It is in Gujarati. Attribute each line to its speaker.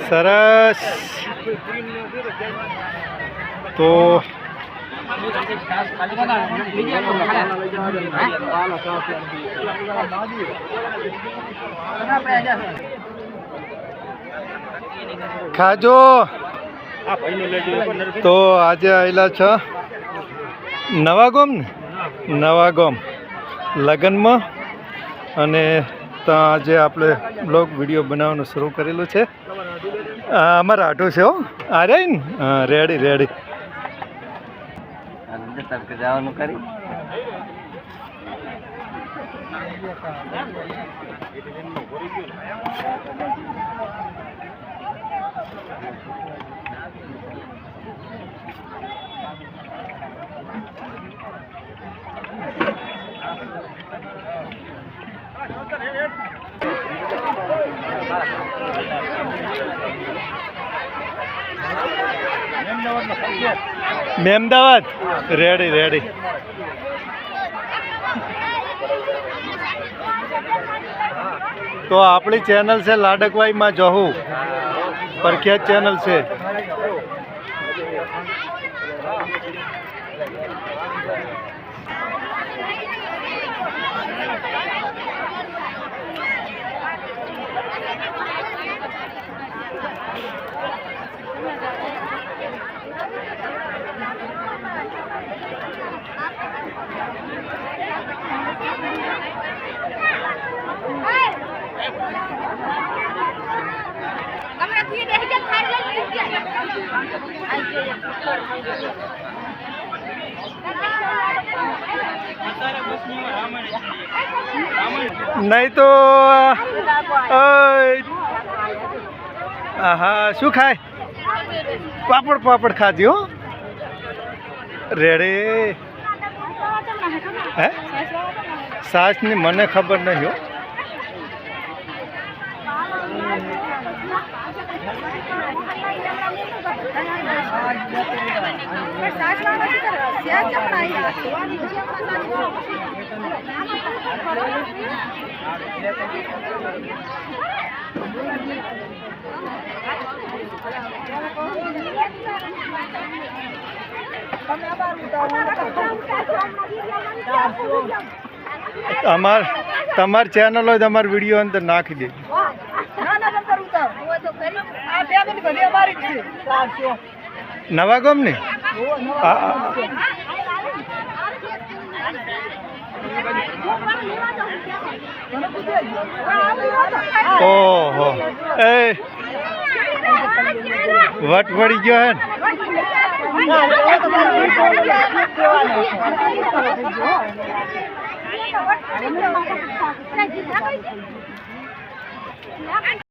Speaker 1: સરસ. તો ખાજો. તો આજે આવેલા છે નવાગામ ને નવાગામ લગ્નમાં, અને ત્યાં આજે આપણે બ્લોગ વિડીયો બનાવવાનું શરૂ કરેલું છે. અમારા આટો છે હો. આ રે ને હા, રેડી રેડી જવાનું કરી. Mehmedabad ready ready. તો આપણી ચેનલ છે લાડકવાઈમાં જહુ, પ્રખ્યાત ચેનલ છે. નહીં તો હા, શું ખાય? પાપડ પાપડ ખાધી હો. રેડી. હે સાસની મને ખબર નહીં હો. તમારી ચેનલ હોય તમારો વિડીયો અંદર નાખી દે. નવાગામ ને ઓહો એ વટ પડી ગયો હે ને.